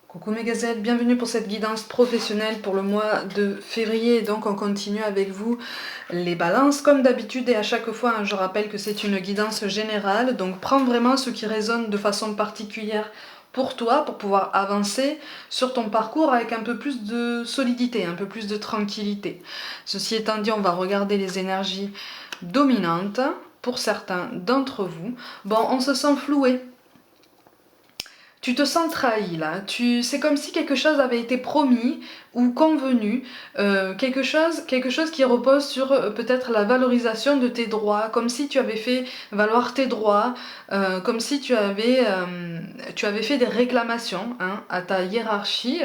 Coucou mes gazelles, bienvenue pour cette guidance professionnelle pour le mois de février. Donc on continue avec vous les balances comme d'habitude et à chaque fois je rappelle que c'est une guidance générale. Donc prends vraiment ce qui résonne de façon particulière pour toi pour pouvoir avancer sur ton parcours avec un peu plus de solidité, un peu plus de tranquillité. Ceci étant dit, on va regarder les énergies dominantes pour certains d'entre vous. Bon, on se sent floué. Tu te sens trahi là, c'est comme si quelque chose avait été promis ou convenu, quelque chose qui repose sur peut-être la valorisation de tes droits, comme si tu avais fait valoir tes droits, comme si tu avais fait des réclamations hein, à ta hiérarchie.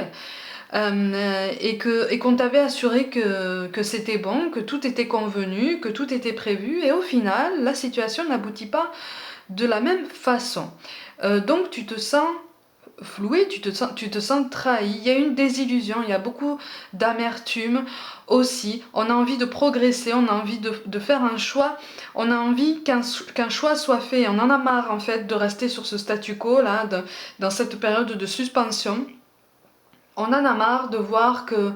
Et qu'on t'avait assuré que c'était bon, que tout était convenu, que tout était prévu, et au final, la situation n'aboutit pas de la même façon. Donc tu te sens floué, tu te sens trahi, il y a une désillusion, il y a beaucoup d'amertume aussi, on a envie de progresser, on a envie de faire un choix, on a envie qu'un choix soit fait, on en a marre en fait de rester sur ce statu quo là, dans cette période de suspension, on en a marre de voir que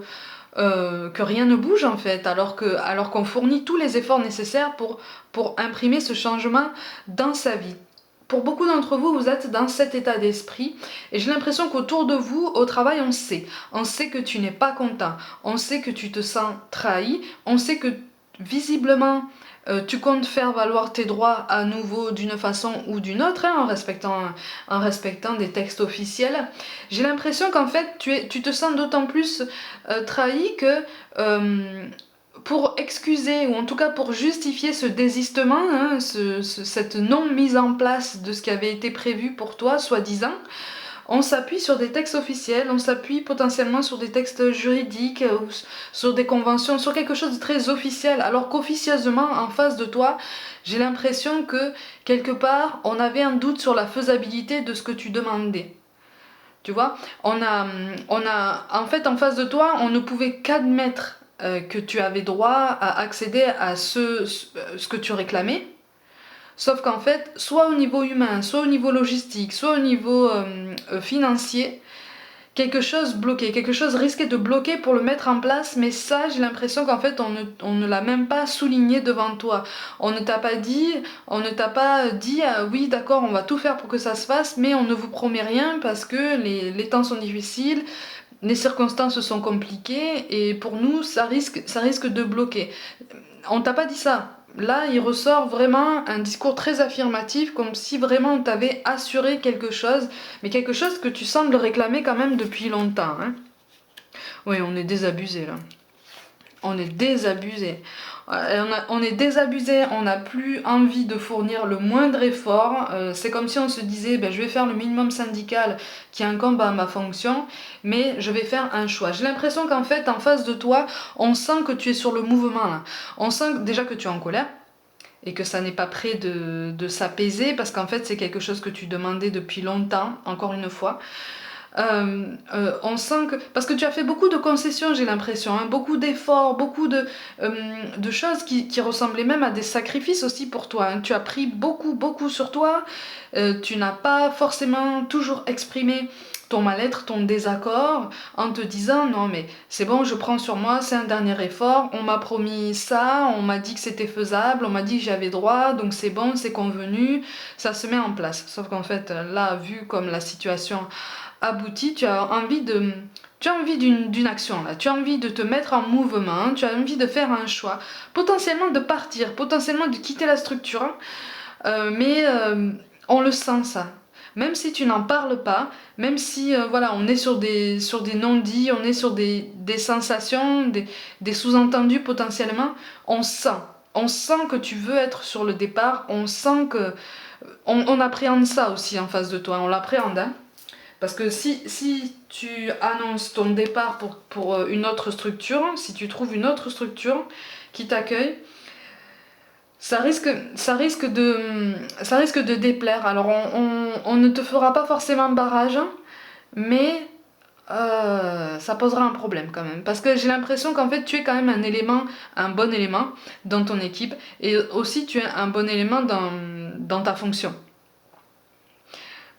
rien ne bouge en fait, alors qu'on fournit tous les efforts nécessaires pour imprimer ce changement dans sa vie. Pour beaucoup d'entre vous, vous êtes dans cet état d'esprit et j'ai l'impression qu'autour de vous, au travail, on sait que tu n'es pas content, on sait que tu te sens trahi, on sait que visiblement tu comptes faire valoir tes droits à nouveau d'une façon ou d'une autre, hein, en respectant des textes officiels. J'ai l'impression qu'en fait tu te sens d'autant plus trahi que pour excuser ou en tout cas pour justifier ce désistement, hein, cette non mise en place de ce qui avait été prévu pour toi, soi-disant, on s'appuie sur des textes officiels, on s'appuie potentiellement sur des textes juridiques, ou sur des conventions, sur quelque chose de très officiel, alors qu'officieusement, en face de toi, j'ai l'impression que quelque part, on avait un doute sur la faisabilité de ce que tu demandais. Tu vois, en fait, en face de toi, on ne pouvait qu'admettre que tu avais droit à accéder à ce que tu réclamais. Sauf qu'en fait, soit au niveau humain, soit au niveau logistique, soit au niveau financier, quelque chose bloquait, quelque chose risquait de bloquer pour le mettre en place, mais ça, j'ai l'impression qu'en fait, on ne l'a même pas souligné devant toi. On ne t'a pas dit, oui, d'accord, on va tout faire pour que ça se fasse, mais on ne vous promet rien parce que les temps sont difficiles, les circonstances sont compliquées, et pour nous, ça risque de bloquer. On t'a pas dit ça. Là, il ressort vraiment un discours très affirmatif, comme si vraiment on t'avait assuré quelque chose, mais quelque chose que tu sembles réclamer quand même depuis longtemps. Hein. Oui, on est désabusé là. On est désabusé. On est désabusé, on n'a plus envie de fournir le moindre effort. C'est comme si on se disait, je vais faire le minimum syndical qui incombe à ma fonction, mais je vais faire un choix. J'ai l'impression qu'en fait, en face de toi, on sent que tu es sur le mouvement. Là. On sent déjà que tu es en colère et que ça n'est pas prêt de s'apaiser parce qu'en fait, c'est quelque chose que tu demandais depuis longtemps, encore une fois. On sent que... Parce que tu as fait beaucoup de concessions, j'ai l'impression, hein, beaucoup d'efforts, beaucoup de choses qui ressemblaient même à des sacrifices aussi pour toi. Hein. Tu as pris beaucoup sur toi, tu n'as pas forcément toujours exprimé ton mal-être, ton désaccord, en te disant non mais c'est bon, je prends sur moi, c'est un dernier effort, on m'a promis ça, on m'a dit que c'était faisable, on m'a dit que j'avais droit, donc c'est bon, c'est convenu, ça se met en place. Sauf qu'en fait, là, vu comme la situation abouti, tu as envie d'une action là, tu as envie de te mettre en mouvement, tu as envie de faire un choix, potentiellement de partir, potentiellement de quitter la structure, hein. Mais on le sent ça. Même si tu n'en parles pas, même si voilà, on est sur des non-dits, on est sur des sensations, des sous-entendus potentiellement, on sent. On sent que tu veux être sur le départ, on sent que... On appréhende ça aussi en face de toi, on l'appréhende, hein. Parce que si tu annonces ton départ pour une autre structure, si tu trouves une autre structure qui t'accueille, ça risque de déplaire. Alors on ne te fera pas forcément barrage, mais ça posera un problème quand même. Parce que j'ai l'impression qu'en fait tu es quand même un bon élément dans ton équipe, et aussi tu es un bon élément dans ta fonction.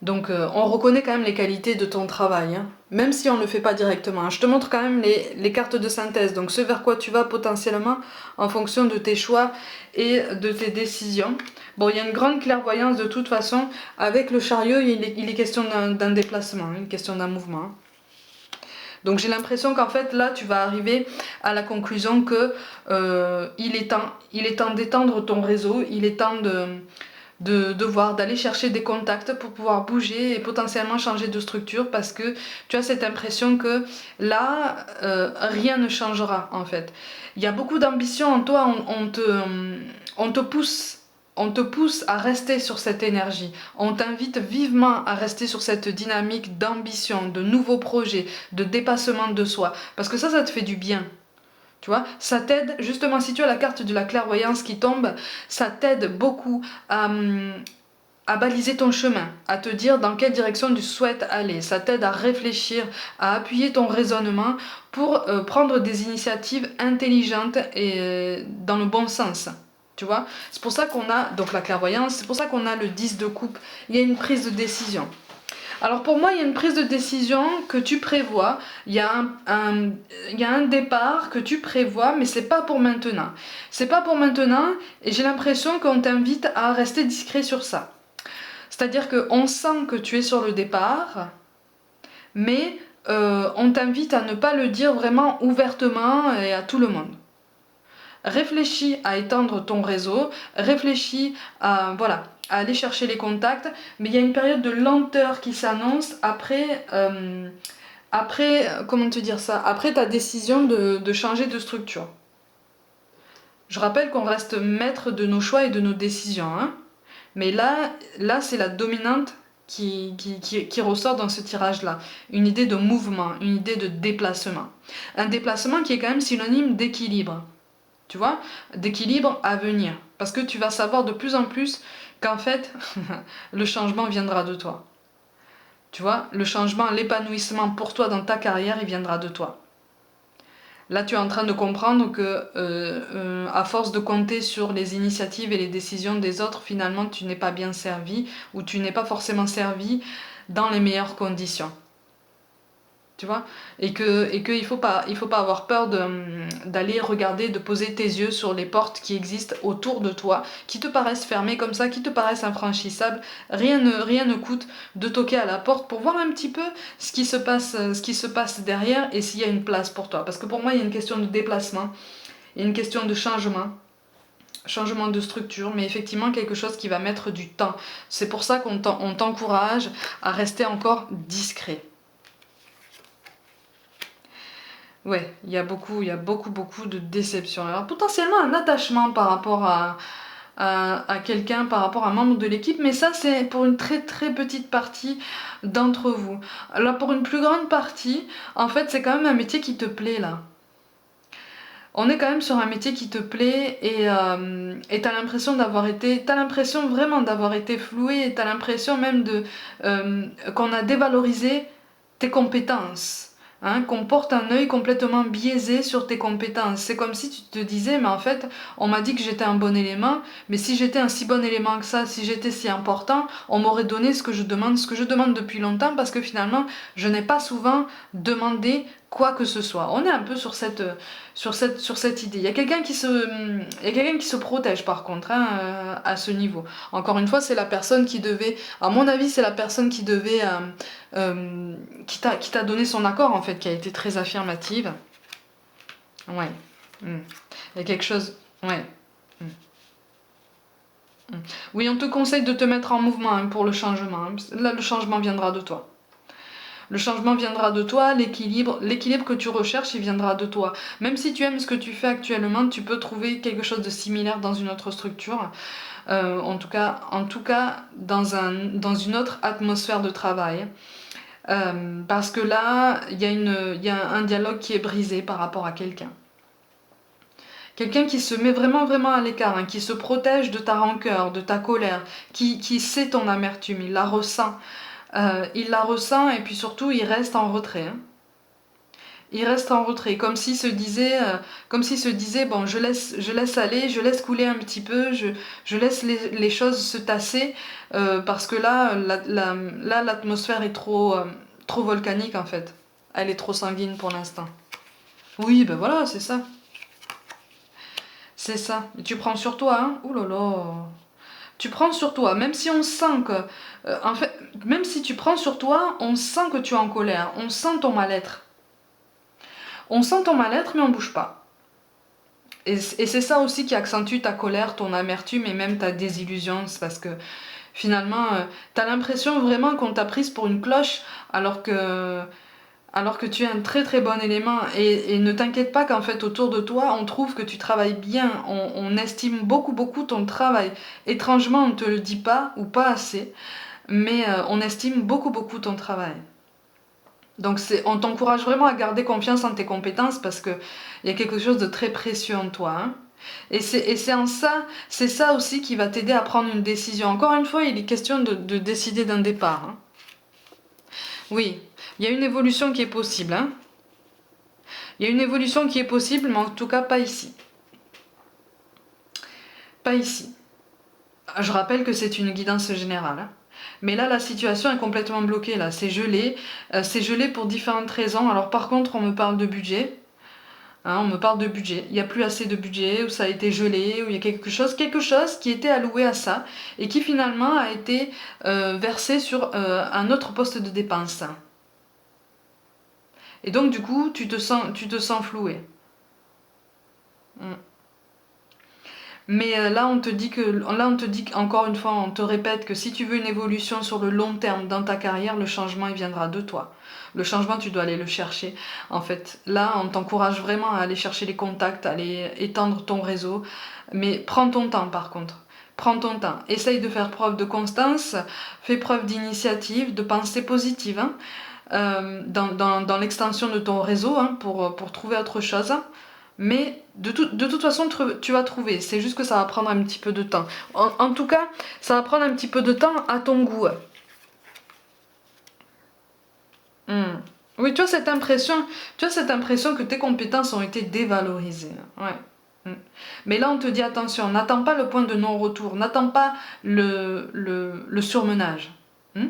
Donc on reconnaît quand même les qualités de ton travail, hein, même si on ne le fait pas directement, hein. Je te montre quand même les cartes de synthèse, donc ce vers quoi tu vas potentiellement en fonction de tes choix et de tes décisions. Bon, il y a une grande clairvoyance de toute façon. Avec le chariot, il est question d'un déplacement, une question d'un mouvement, hein. Donc j'ai l'impression qu'en fait là tu vas arriver à la conclusion que il est temps d'étendre ton réseau, il est temps de voir, d'aller chercher des contacts pour pouvoir bouger et potentiellement changer de structure, parce que tu as cette impression que là, rien ne changera en fait. Il y a beaucoup d'ambition en toi, on te pousse. On te pousse à rester sur cette énergie. On t'invite vivement à rester sur cette dynamique d'ambition, de nouveaux projets, de dépassement de soi. Parce que ça te fait du bien. Tu vois, ça t'aide, justement, si tu as la carte de la clairvoyance qui tombe, ça t'aide beaucoup à baliser ton chemin, à te dire dans quelle direction tu souhaites aller. Ça t'aide à réfléchir, à appuyer ton raisonnement pour prendre des initiatives intelligentes et dans le bon sens. Tu vois, c'est pour ça qu'on a, donc la clairvoyance, c'est pour ça qu'on a le 10 de coupe. Il y a une prise de décision. Alors pour moi, il y a une prise de décision que tu prévois, il y a il y a un départ que tu prévois, mais c'est pas pour maintenant. C'est pas pour maintenant, et j'ai l'impression qu'on t'invite à rester discret sur ça. C'est-à-dire qu'on sent que tu es sur le départ, mais on t'invite à ne pas le dire vraiment ouvertement et à tout le monde. Réfléchis à étendre ton réseau, réfléchis à, voilà, à aller chercher les contacts, mais il y a une période de lenteur qui s'annonce après, comment te dire ça, après ta décision de changer de structure. Je rappelle qu'on reste maître de nos choix et de nos décisions, hein. Mais là c'est la dominante qui ressort dans ce tirage-là. Une idée de mouvement, une idée de déplacement. Un déplacement qui est quand même synonyme d'équilibre. Tu vois, d'équilibre à venir. Parce que tu vas savoir de plus en plus qu'en fait, le changement viendra de toi. Tu vois, le changement, l'épanouissement pour toi dans ta carrière, il viendra de toi. Là, tu es en train de comprendre que, à force de compter sur les initiatives et les décisions des autres, finalement, tu n'es pas bien servi, ou tu n'es pas forcément servi dans les meilleures conditions. Tu vois, et que il faut pas avoir peur d'aller regarder, de poser tes yeux sur les portes qui existent autour de toi, qui te paraissent fermées comme ça, qui te paraissent infranchissables. Rien ne coûte de toquer à la porte pour voir un petit peu ce qui se passe derrière, et s'il y a une place pour toi. Parce que pour moi, il y a une question de déplacement, il y a une question de changement de structure, mais effectivement quelque chose qui va mettre du temps. C'est pour ça qu'on t'encourage à rester encore discret. Ouais, il y a beaucoup de déceptions. Alors potentiellement un attachement par rapport à quelqu'un, par rapport à un membre de l'équipe, mais ça c'est pour une très très petite partie d'entre vous. Alors pour une plus grande partie, en fait c'est quand même un métier qui te plaît là. On est quand même sur un métier qui te plaît, et t'as l'impression t'as l'impression vraiment d'avoir été floué, et t'as l'impression même qu'on a dévalorisé tes compétences. Hein, qu'on porte un œil complètement biaisé sur tes compétences. C'est comme si tu te disais, mais en fait, on m'a dit que j'étais un bon élément, mais si j'étais un si bon élément que ça, si j'étais si important, on m'aurait donné ce que je demande depuis longtemps, parce que finalement, je n'ai pas souvent demandé quoi que ce soit. On est un peu sur cette idée. Il y a quelqu'un qui se protège par contre, hein, à ce niveau. Encore une fois, c'est la personne qui devait, à mon avis, c'est la personne qui devait, qui t'a donné son accord en fait, qui a été très affirmative. Ouais. Mm. Il y a quelque chose. Ouais. Mm. Mm. Oui, on te conseille de te mettre en mouvement, hein, pour le changement, hein. Là, le changement viendra de toi. Le changement viendra de toi, l'équilibre que tu recherches, il viendra de toi. Même si tu aimes ce que tu fais actuellement, tu peux trouver quelque chose de similaire dans une autre structure. En tout cas dans une autre atmosphère de travail. Parce que là, il y a un dialogue qui est brisé par rapport à quelqu'un. Quelqu'un qui se met vraiment vraiment à l'écart, hein, qui se protège de ta rancœur, de ta colère, qui sait ton amertume, il la ressent. Il la ressent, et puis surtout il reste en retrait, hein. Il reste en retrait, comme s'il se disait, bon, je laisse aller, je laisse couler un petit peu, je laisse les choses se tasser, parce que là, l'atmosphère est trop volcanique en fait. Elle est trop sanguine pour l'instant. Oui, ben voilà, c'est ça. C'est ça. Et tu prends sur toi, hein. Ouh là là. Tu prends sur toi, même si on sent que... en fait, même si tu prends sur toi, on sent que tu es en colère, on sent ton mal-être. On sent ton mal-être, mais on bouge pas. Et c'est ça aussi qui accentue ta colère, ton amertume et même ta désillusion. C'est parce que finalement, t'as l'impression vraiment qu'on t'a prise pour une cloche alors que tu es un très très bon élément. Et ne t'inquiète pas qu'en fait autour de toi, on trouve que tu travailles bien, on estime beaucoup beaucoup ton travail. Étrangement, on ne te le dit pas ou pas assez, mais on estime beaucoup beaucoup ton travail. Donc on t'encourage vraiment à garder confiance en tes compétences parce qu'il y a quelque chose de très précieux en toi. Hein. Et c'est ça aussi qui va t'aider à prendre une décision. Encore une fois, il est question de décider d'un départ. Hein. Oui, il y a une évolution qui est possible. Hein. Il y a une évolution qui est possible, mais en tout cas pas ici. Pas ici. Je rappelle que c'est une guidance générale. Hein. Mais là, la situation est complètement bloquée. Là, c'est gelé. C'est gelé pour différentes raisons. Alors par contre, on me parle de budget. Hein, on me parle de budget. Il n'y a plus assez de budget, ou ça a été gelé, ou il y a quelque chose qui était alloué à ça, et qui finalement a été versé sur un autre poste de dépense. Et donc du coup, tu te sens floué. Mm. Mais là, on te dit encore une fois, on te répète que si tu veux une évolution sur le long terme dans ta carrière, le changement, il viendra de toi. Le changement, tu dois aller le chercher. En fait, là, on t'encourage vraiment à aller chercher les contacts, à aller étendre ton réseau. Mais prends ton temps, par contre. Prends ton temps. Essaye de faire preuve de constance, fais preuve d'initiative, de pensée positive, hein, dans l'extension de ton réseau, hein, pour trouver autre chose. Mais de toute façon, tu vas trouver. C'est juste que ça va prendre un petit peu de temps. En tout cas, ça va prendre un petit peu de temps à ton goût. Hmm. Oui, tu as cette impression que tes compétences ont été dévalorisées. Ouais. Hmm. Mais là, on te dit attention, n'attends pas le point de non-retour, n'attends pas le surmenage. Hmm.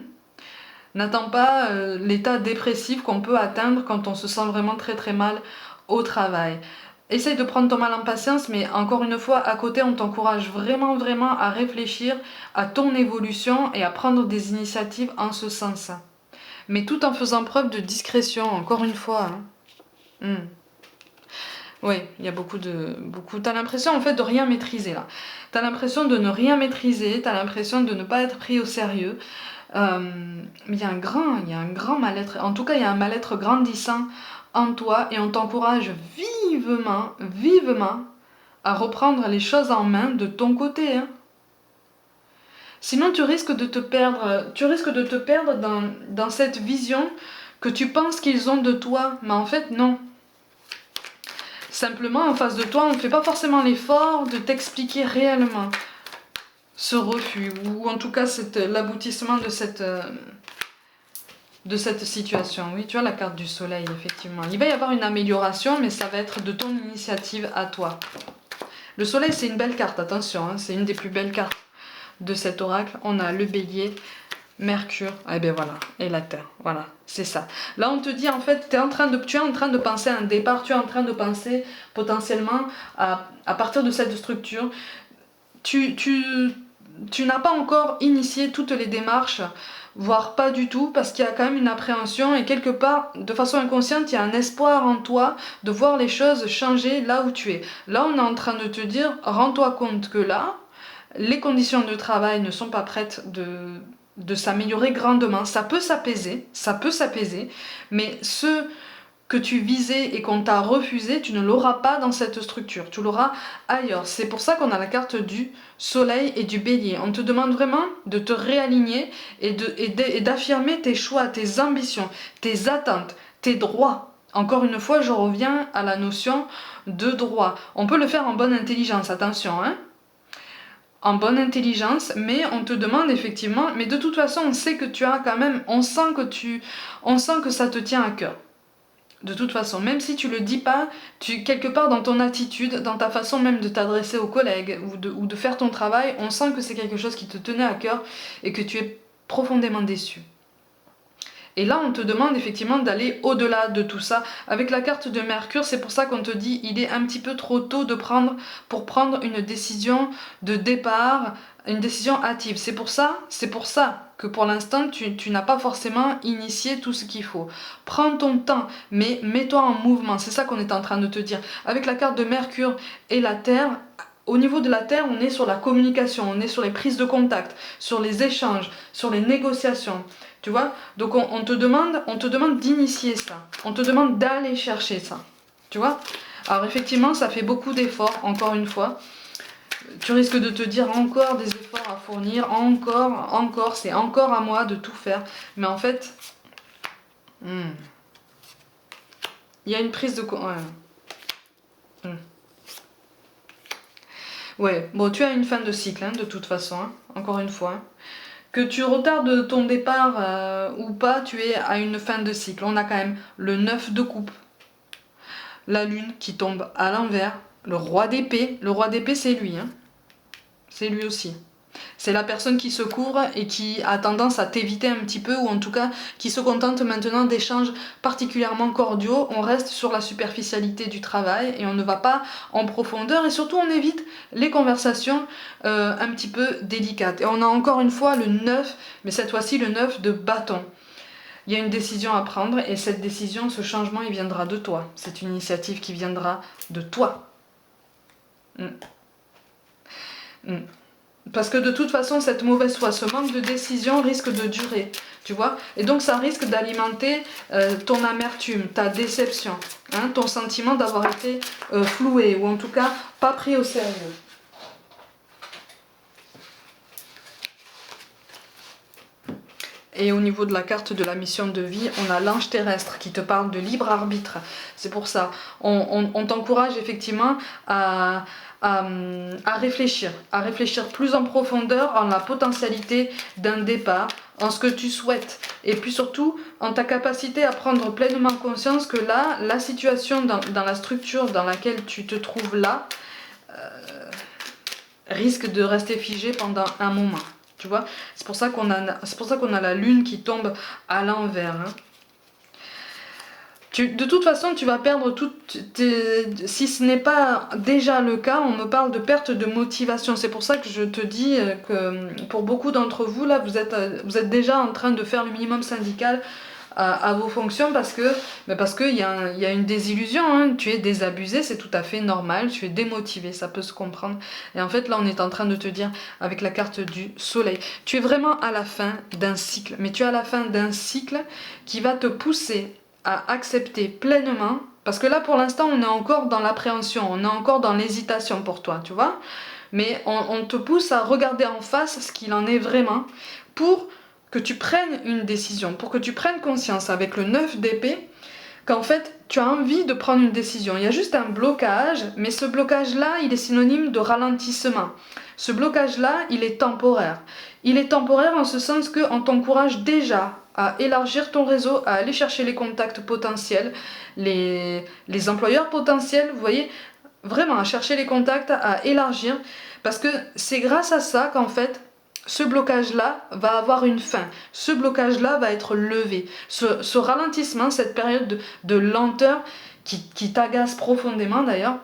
N'attends pas l'état dépressif qu'on peut atteindre quand on se sent vraiment très très mal au travail. Essaye de prendre ton mal en patience, mais encore une fois, à côté, on t'encourage vraiment, vraiment à réfléchir à ton évolution et à prendre des initiatives en ce sens. Mais tout en faisant preuve de discrétion, encore une fois. Hein. Oui, il y a beaucoup. T'as l'impression en fait de rien maîtriser là. T'as l'impression de ne rien maîtriser, t'as l'impression de ne pas être pris au sérieux. Mais il y a un grand mal-être. En tout cas, il y a un mal-être grandissant en toi et on t'encourage vivement, vivement à reprendre les choses en main de ton côté. Hein. Sinon, tu risques de te perdre dans cette vision que tu penses qu'ils ont de toi, mais en fait, non. Simplement, en face de toi, on ne fait pas forcément l'effort de t'expliquer réellement ce refus, ou en tout cas l'aboutissement de cette situation. Oui, tu as la carte du soleil, effectivement. Il va y avoir une amélioration, mais ça va être de ton initiative à toi. Le soleil, c'est une belle carte, attention, hein, c'est une des plus belles cartes de cet oracle. On a le bélier, Mercure, et bien voilà, et la Terre, voilà, c'est ça. Là, on te dit, en fait, tu es en train de penser à un départ, tu es en train de penser potentiellement à partir de cette structure. Tu n'as pas encore initié toutes les démarches, voire pas du tout, parce qu'il y a quand même une appréhension et quelque part, de façon inconsciente, il y a un espoir en toi de voir les choses changer là où tu es. Là, on est en train de te dire, rends-toi compte que là, les conditions de travail ne sont pas prêtes de s'améliorer grandement. Ça peut s'apaiser, mais ce que tu visais et qu'on t'a refusé, tu ne l'auras pas dans cette structure, tu l'auras ailleurs. C'est pour ça qu'on a la carte du soleil et du bélier. On te demande vraiment de te réaligner et d'affirmer tes choix, tes ambitions, tes attentes, tes droits. Encore une fois, je reviens à la notion de droit. On peut le faire en bonne intelligence, attention, hein. En bonne intelligence, mais on te demande effectivement, mais de toute façon, on sait que tu as quand même, on sent que ça te tient à cœur. De toute façon, même si tu le dis pas, quelque part dans ton attitude, dans ta façon même de t'adresser aux collègues ou de faire ton travail, on sent que c'est quelque chose qui te tenait à cœur et que tu es profondément déçu. Et là, on te demande effectivement d'aller au-delà de tout ça. Avec la carte de Mercure, c'est pour ça qu'on te dit il est un petit peu trop tôt pour prendre une décision de départ, une décision hâtive. C'est pour ça que pour l'instant, tu n'as pas forcément initié tout ce qu'il faut. Prends ton temps, mais mets-toi en mouvement. C'est ça qu'on est en train de te dire. Avec la carte de Mercure et la Terre, au niveau de la Terre, on est sur la communication, on est sur les prises de contact, sur les échanges, sur les négociations. Tu vois? Donc on te demande d'initier ça. On te demande d'aller chercher ça. Tu vois? Alors effectivement, ça fait beaucoup d'efforts, encore une fois. Tu risques de te dire encore des efforts à fournir, encore, c'est encore à moi de tout faire. Mais en fait, il y a une prise de... Ouais, bon, tu as une fin de cycle, hein, de toute façon, hein, encore une fois. Hein. Que tu retardes ton départ ou pas, tu es à une fin de cycle. On a quand même le 9 de coupe, la lune qui tombe à l'envers, le roi d'épée. Le roi d'épée, c'est lui, hein. C'est lui aussi. C'est la personne qui se couvre et qui a tendance à t'éviter un petit peu, ou en tout cas qui se contente maintenant d'échanges particulièrement cordiaux. On reste sur la superficialité du travail et on ne va pas en profondeur, et surtout on évite les conversations un petit peu délicates. Et on a encore une fois le 9, mais cette fois-ci le 9 de bâton. Il y a une décision à prendre, et cette décision, ce changement, il viendra de toi. C'est une initiative qui viendra de toi. Parce que de toute façon, cette mauvaise foi, ce manque de décision risque de durer, tu vois. Et donc ça risque d'alimenter ton amertume, ta déception, hein, ton sentiment d'avoir été floué, ou en tout cas pas pris au sérieux. Et au niveau de la carte de la mission de vie, on a l'ange terrestre qui te parle de libre arbitre. C'est pour ça, on t'encourage effectivement à réfléchir plus en profondeur en la potentialité d'un départ, en ce que tu souhaites, et puis surtout en ta capacité à prendre pleinement conscience que là, la situation dans la structure dans laquelle tu te trouves là risque de rester figée pendant un moment. Tu vois, c'est pour ça qu'on a la lune qui tombe à l'envers. Hein. De toute façon, tu vas perdre si ce n'est pas déjà le cas, on me parle de perte de motivation. C'est pour ça que je te dis que pour beaucoup d'entre vous, là, vous êtes déjà en train de faire le minimum syndical à vos fonctions parce qu'il y a une désillusion, hein. Tu es désabusé, c'est tout à fait normal, tu es démotivé, ça peut se comprendre. Et en fait là on est en train de te dire avec la carte du soleil, tu es vraiment à la fin d'un cycle, mais tu es à la fin d'un cycle qui va te pousser à accepter pleinement, parce que là pour l'instant on est encore dans l'appréhension, on est encore dans l'hésitation pour toi, tu vois, mais on te pousse à regarder en face ce qu'il en est vraiment pour que tu prennes une décision, pour que tu prennes conscience avec le 9 d'épée qu'en fait tu as envie de prendre une décision. Il y a juste un blocage, mais ce blocage-là, il est synonyme de ralentissement. Ce blocage-là, il est temporaire. Il est temporaire en ce sens qu'on t'encourage déjà à élargir ton réseau, à aller chercher les contacts potentiels, les employeurs potentiels, vous voyez, vraiment à chercher les contacts, à élargir, parce que c'est grâce à ça qu'en fait, ce blocage-là va avoir une fin. Ce blocage-là va être levé. Ce ralentissement, cette période de lenteur qui t'agace profondément d'ailleurs,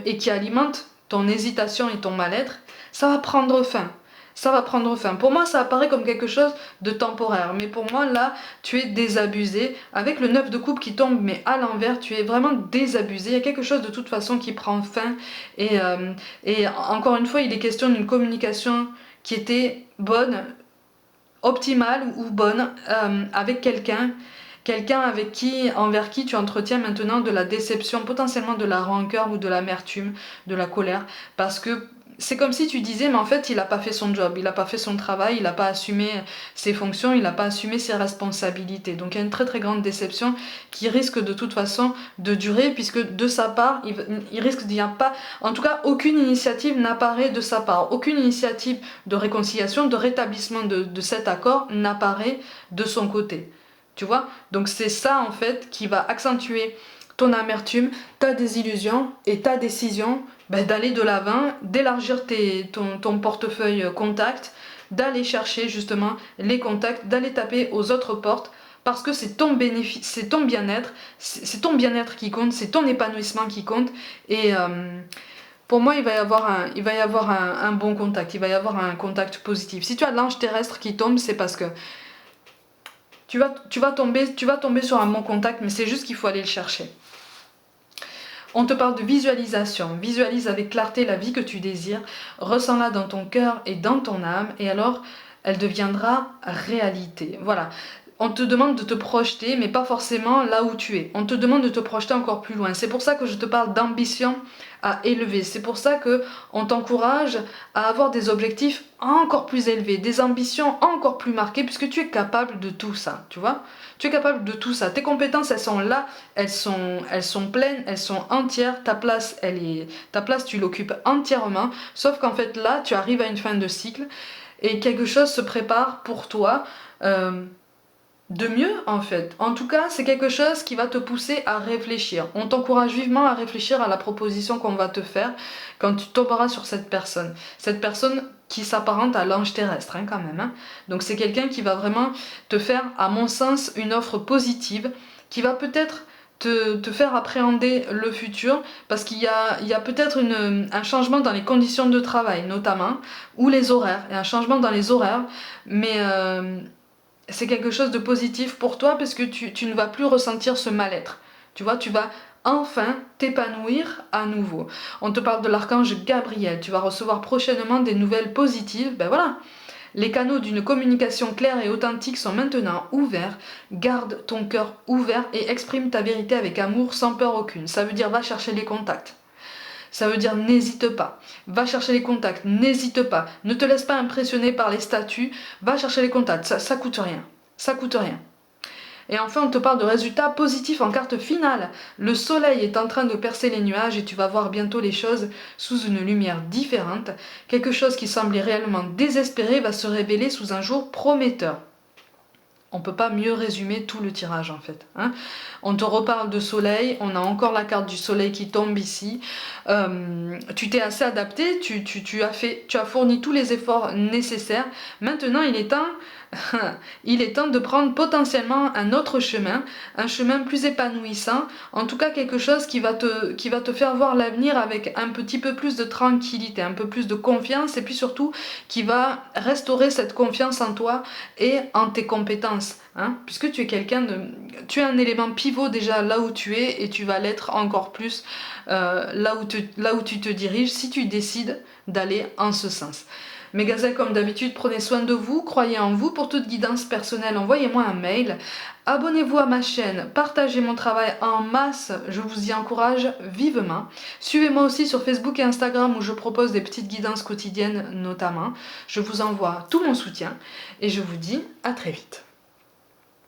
et qui alimente ton hésitation et ton mal-être, ça va prendre fin. Ça va prendre fin. Pour moi, ça apparaît comme quelque chose de temporaire. Mais pour moi, là, tu es désabusé. Avec le 9 de coupe qui tombe, mais à l'envers, tu es vraiment désabusé. Il y a quelque chose de toute façon qui prend fin. Et encore une fois, il est question d'une communication qui était bonne, optimale ou bonne, avec quelqu'un envers qui tu entretiens maintenant de la déception, potentiellement de la rancœur ou de l'amertume, de la colère, parce que c'est comme si tu disais mais en fait il n'a pas fait son job, il n'a pas fait son travail, il n'a pas assumé ses fonctions, il n'a pas assumé ses responsabilités. Donc il y a une très très grande déception qui risque de toute façon de durer, puisque de sa part il risque d'y avoir pas, en tout cas aucune initiative n'apparaît de sa part, aucune initiative de réconciliation, de rétablissement de cet accord n'apparaît de son côté. Tu vois? Donc c'est ça en fait qui va accentuer ton amertume, ta désillusion et ta décision d'aller de l'avant, d'élargir ton portefeuille contact, d'aller chercher justement les contacts, d'aller taper aux autres portes parce que c'est ton bénéfice, c'est ton bien-être qui compte, c'est ton épanouissement qui compte et pour moi, il va y avoir un bon contact, il va y avoir un contact positif. Si tu as l'ange terrestre qui tombe, c'est parce que tu vas tomber sur un bon contact, mais c'est juste qu'il faut aller le chercher. On te parle de visualisation. Visualise avec clarté la vie que tu désires, ressens-la dans ton cœur et dans ton âme, et alors elle deviendra réalité. Voilà. On te demande de te projeter, mais pas forcément là où tu es. On te demande de te projeter encore plus loin. C'est pour ça que je te parle d'ambition à élever. C'est pour ça que on t'encourage à avoir des objectifs encore plus élevés, des ambitions encore plus marquées, puisque tu es capable de tout ça, tu vois. Tu es capable de tout ça. Tes compétences, elles sont là, elles sont pleines, elles sont entières. Ta place, tu l'occupes entièrement. Sauf qu'en fait là, tu arrives à une fin de cycle et quelque chose se prépare pour toi. De mieux en fait. En tout cas, c'est quelque chose qui va te pousser à réfléchir. On t'encourage vivement à réfléchir à la proposition qu'on va te faire quand tu tomberas sur cette personne. Cette personne qui s'apparente à l'ange terrestre quand même. Hein. Donc c'est quelqu'un qui va vraiment te faire, à mon sens, une offre positive, qui va peut-être te faire appréhender le futur, parce qu'il y a peut-être un changement dans les conditions de travail notamment, ou les horaires. Il y a un changement dans les horaires, mais c'est quelque chose de positif pour toi parce que tu ne vas plus ressentir ce mal-être. Tu vois, tu vas enfin t'épanouir à nouveau. On te parle de l'archange Gabriel. Tu vas recevoir prochainement des nouvelles positives. Ben voilà. Les canaux d'une communication claire et authentique sont maintenant ouverts. Garde ton cœur ouvert et exprime ta vérité avec amour sans peur aucune. Ça veut dire va chercher les contacts. Ça veut dire n'hésite pas. Va chercher les contacts, n'hésite pas. Ne te laisse pas impressionner par les statuts. Va chercher les contacts, ça coûte rien. Ça coûte rien. Et enfin, on te parle de résultats positifs en carte finale. Le soleil est en train de percer les nuages et tu vas voir bientôt les choses sous une lumière différente. Quelque chose qui semblait réellement désespéré va se révéler sous un jour prometteur. On ne peut pas mieux résumer tout le tirage en fait. Hein. On te reparle de soleil, on a encore la carte du soleil qui tombe ici. Tu t'es assez adapté, tu as fourni tous les efforts nécessaires. Maintenant il est temps il est temps de prendre potentiellement un autre chemin, un chemin plus épanouissant, en tout cas quelque chose qui va te faire voir l'avenir avec un petit peu plus de tranquillité, un peu plus de confiance et puis surtout qui va restaurer cette confiance en toi et en tes compétences. Hein, puisque tu es un élément pivot déjà là où tu es et tu vas l'être encore plus là où tu te diriges si tu décides d'aller en ce sens. Mes gazelles, comme d'habitude, prenez soin de vous, croyez en vous. Pour toute guidance personnelle, envoyez-moi un mail. Abonnez-vous à ma chaîne, partagez mon travail en masse, je vous y encourage vivement. Suivez-moi aussi sur Facebook et Instagram où je propose des petites guidances quotidiennes notamment. Je vous envoie tout mon soutien et je vous dis à très vite.